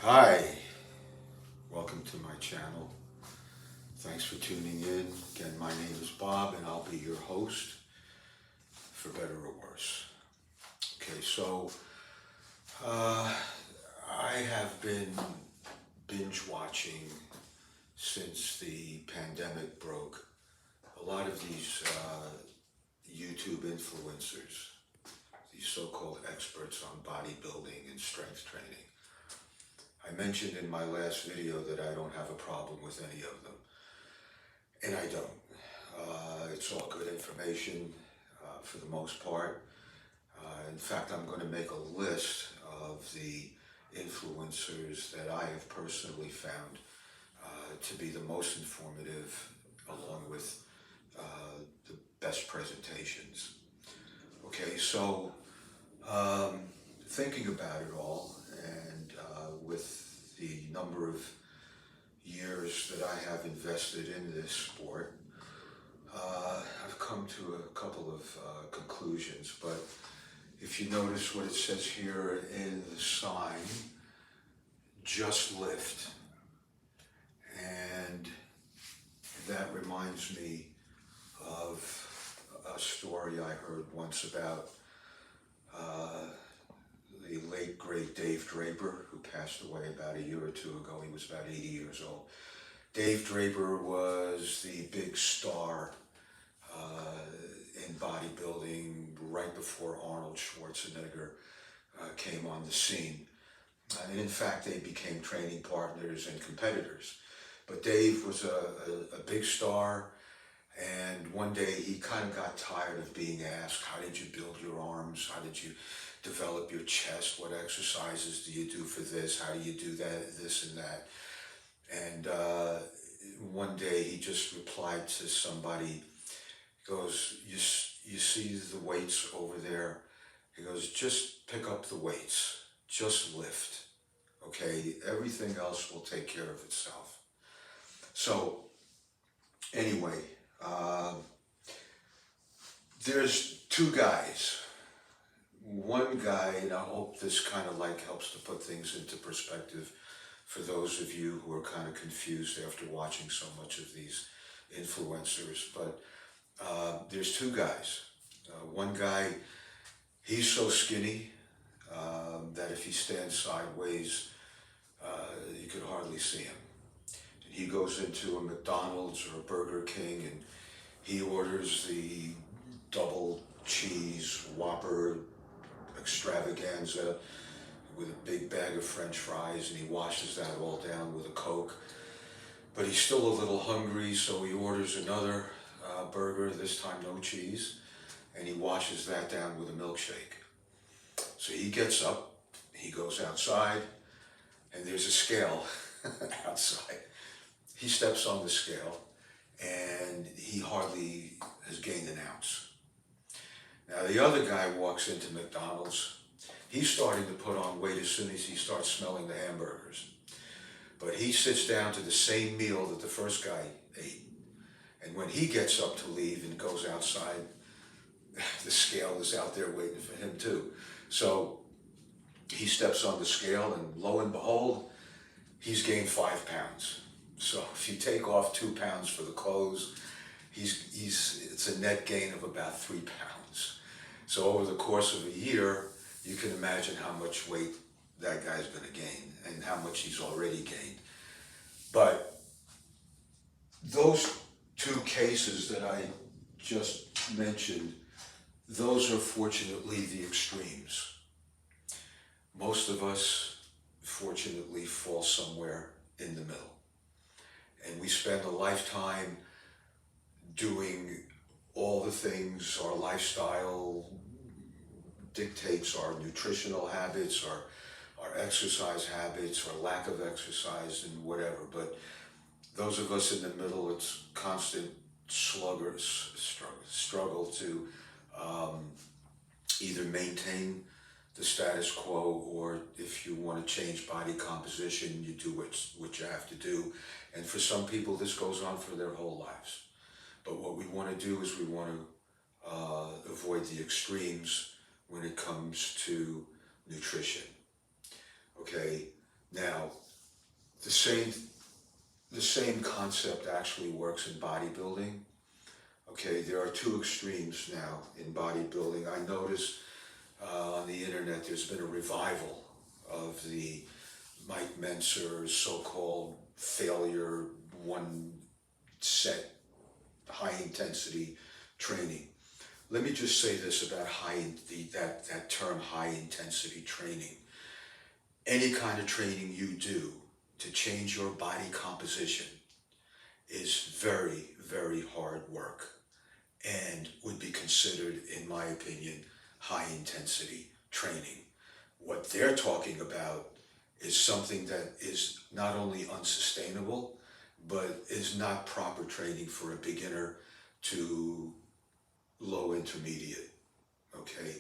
Hi, welcome to my channel. Thanks for tuning in. Again, my name is Bob and I'll be your host, for better or worse. Okay, so I have been binge watching since the pandemic broke a lot of these YouTube influencers, these so-called experts on bodybuilding and strength training. I mentioned in my last video that I don't have a problem with any of them, and I don't. It's all good information for the most part. In fact, I'm going to make a list of the influencers that I have personally found to be the most informative, along with the best presentations. Okay, so thinking about it all, and with the number of years that I have invested in this sport, I've come to a couple of conclusions. But if you notice what it says here in the sign, just lift. And that reminds me of a story I heard once about the late great Dave Draper, who passed away about a year or two ago. He was about 80 years old. Dave Draper was the big star in bodybuilding right before Arnold Schwarzenegger came on the scene. And in fact, they became training partners and competitors. But Dave was a big star, and one day he kind of got tired of being asked, how did you build your arms? How did you develop your chest? What exercises do you do for this? How do you do that, this and that? And one day he just replied to somebody, he goes, you see the weights over there? He goes, just pick up the weights, just lift, okay? Everything else will take care of itself. So anyway, there's two guys. One guy, and I hope this kind of like helps to put things into perspective for those of you who are kind of confused after watching so much of these influencers, but there's two guys. One guy, he's so skinny that if he stands sideways, you could hardly see him. And he goes into a McDonald's or a Burger King and he orders the double cheese Whopper extravaganza with a big bag of French fries, and he washes that all down with a Coke. But he's still a little hungry, so he orders another burger, this time no cheese, and he washes that down with a milkshake. So he gets up, he goes outside, and there's a scale outside. He steps on the scale, and he hardly has gained an ounce. Now the other guy walks into McDonald's. He's starting to put on weight as soon as he starts smelling the hamburgers. But he sits down to the same meal that the first guy ate. And when he gets up to leave and goes outside, the scale is out there waiting for him too. So he steps on the scale, and lo and behold, he's gained 5 pounds. So if you take off 2 pounds for the clothes, it's a net gain of about 3 pounds. So over the course of a year, you can imagine how much weight that guy's going to gain and how much he's already gained. But those two cases that I just mentioned, those are fortunately the extremes. Most of us, fortunately, fall somewhere in the middle. And we spend a lifetime doing all the things our lifestyle dictates, our nutritional habits, our exercise habits, or lack of exercise, and whatever. But those of us in the middle, it's constant struggle to either maintain the status quo, or if you want to change body composition, you do what you have to do. And for some people, this goes on for their whole lives. But what we want to do is we want to avoid the extremes when it comes to nutrition. Okay, Now, the same the same concept actually works in bodybuilding. Okay, there are two extremes now in bodybuilding. I noticed on the internet there's been a revival of the Mike Menser's so-called failure one set high intensity training. Let me just say this about that term high intensity training. Any kind of training you do to change your body composition is very, very hard work and would be considered, in my opinion, high intensity training. What they're talking about is something that is not only unsustainable, but is not proper training for a beginner to low intermediate. Okay,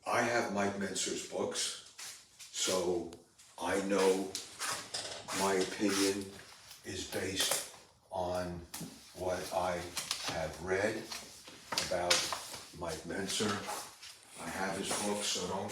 I have Mike Menser's books, so I know my opinion is based on what I have read about Mike Menser. I have his books, so don't,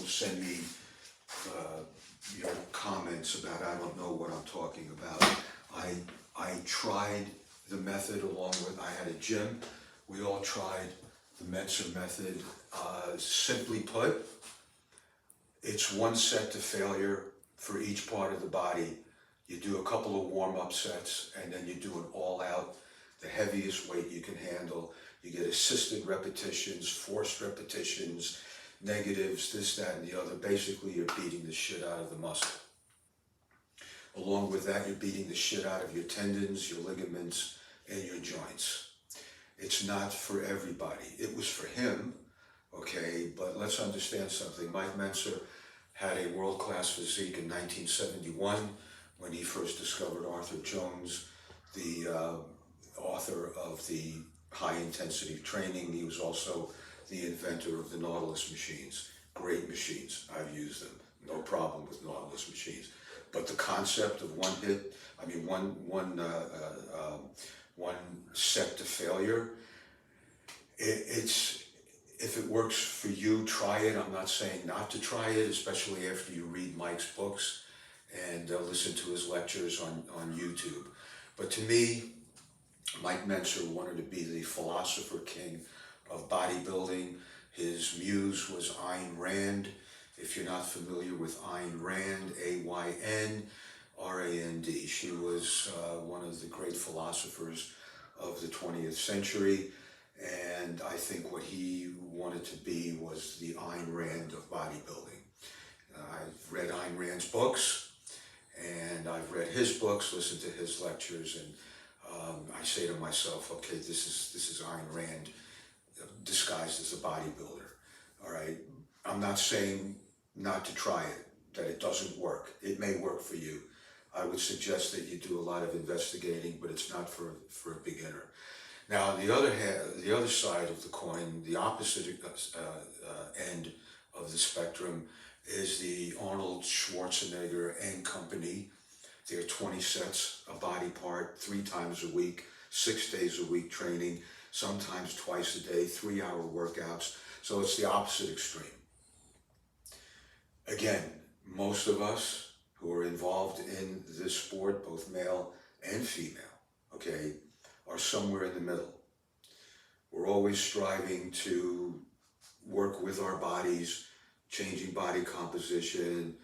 send me your comments about I don't know what I'm talking about. I tried the method along with, I had a gym. We all tried the Menser method. Simply put, it's one set to failure for each part of the body. You do a couple of warm-up sets, and then you do an all-out, the heaviest weight you can handle. You get assisted repetitions, forced repetitions, negatives, this, that, and the other. Basically, you're beating the shit out of the muscle. Along with that, you're beating the shit out of your tendons, your ligaments, and your joints. It's not for everybody. It was for him, okay, but let's understand something. Mike Menser had a world-class physique in 1971 when he first discovered Arthur Jones, the author of the high-intensity training. He was also the inventor of the Nautilus machines. Great machines. I've used them. No problem with Nautilus machines. But the concept of one set to failure, it's if it works for you, try it. I'm not saying not to try it, especially after you read Mike's books and listen to his lectures on YouTube. But to me, Mike Menser wanted to be the philosopher king of bodybuilding. His muse was Ayn Rand. If you're not familiar with Ayn Rand, Ayn Rand, she was one of the great philosophers of the 20th century. And I think what he wanted to be was the Ayn Rand of bodybuilding. I've read Ayn Rand's books, and I've read his books, listened to his lectures, and I say to myself, okay, this is Ayn Rand disguised as a bodybuilder. All right, I'm not saying not to try it, that it doesn't work. It may work for you. I would suggest that you do a lot of investigating, but it's not for a beginner. Now, on the other hand, the other side of the coin, the opposite end of the spectrum, is the Arnold Schwarzenegger and company. They're 20 sets a body part, 3 times a week, 6 days a week training, sometimes twice a day, 3-hour workouts. So it's the opposite extreme. Again, most of us who are involved in this sport, both male and female, okay, are somewhere in the middle. We're always striving to work with our bodies, changing body composition,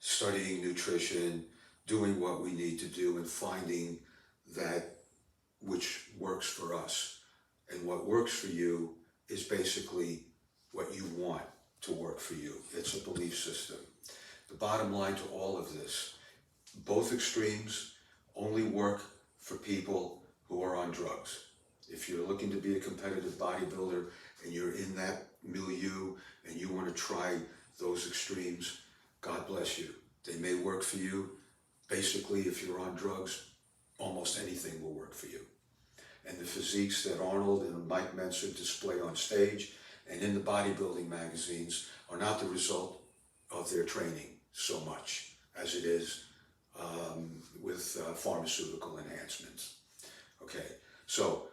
studying nutrition, doing what we need to do, and finding that which works for us. And what works for you is basically what you want to work for you. It's a belief system. The bottom line to all of this, both extremes only work for people who are on drugs. If you're looking to be a competitive bodybuilder and you're in that milieu and you want to try those extremes, God bless you. They may work for you. Basically, if you're on drugs, almost anything will work for you. And the physiques that Arnold and Mike Menser display on stage and in the bodybuilding magazines are not the result of their training so much as it is with pharmaceutical enhancements. Okay, so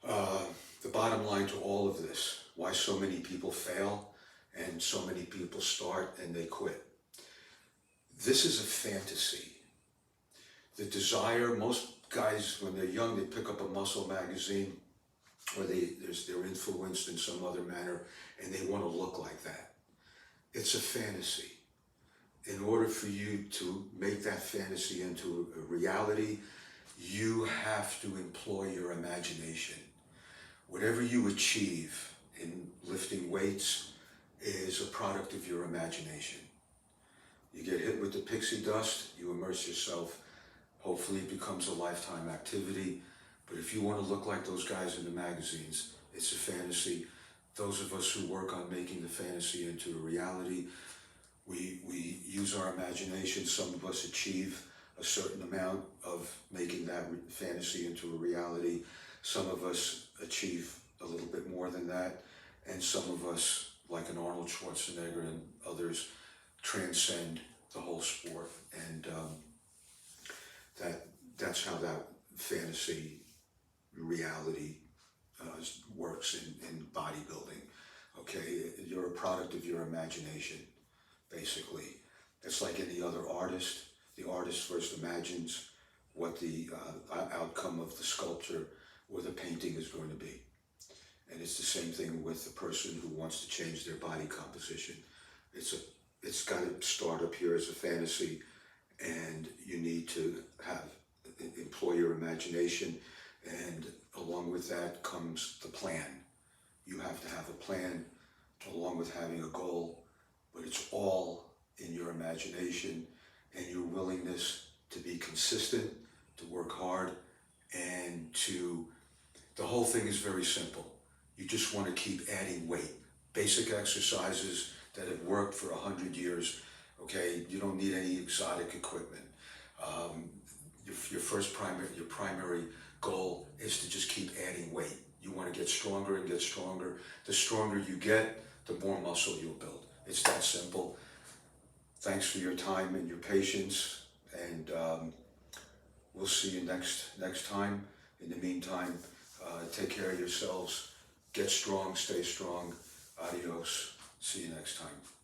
the bottom line to all of this, why so many people fail and so many people start and they quit. this is a fantasy. The desire, most guys, when they're young, they pick up a muscle magazine, or they're influenced in some other manner, and they want to look like that. It's a fantasy. In order for you to make that fantasy into a reality, you have to employ your imagination. Whatever you achieve in lifting weights is a product of your imagination. You get hit with the pixie dust, you immerse yourself. Hopefully it becomes a lifetime activity. But if you want to look like those guys in the magazines, it's a fantasy. Those of us who work on making the fantasy into a reality, we use our imagination. Some of us achieve a certain amount of making that fantasy into a reality. Some of us achieve a little bit more than that. And some of us, like an Arnold Schwarzenegger and others, transcend the whole sport. And that's how that fantasy reality works in bodybuilding. Okay, you're a product of your imagination, basically. It's like any other artist. The artist first imagines what the outcome of the sculpture or the painting is going to be. And it's the same thing with the person who wants to change their body composition. It's got to start up here as a fantasy, and you need to employ your imagination, and along with that comes the plan. You have to have a plan along with having a goal, but it's all in your imagination and your willingness to be consistent, to work hard, and the whole thing is very simple. You just want to keep adding weight. Basic exercises that have worked for 100 years, okay? You don't need any exotic equipment. Your primary goal is to just keep adding weight. You want to get stronger and get stronger. The stronger you get, the more muscle you'll build. It's that simple. Thanks for your time and your patience, and we'll see you next time. In the meantime, take care of yourselves. Get strong, stay strong. Adios. See you next time.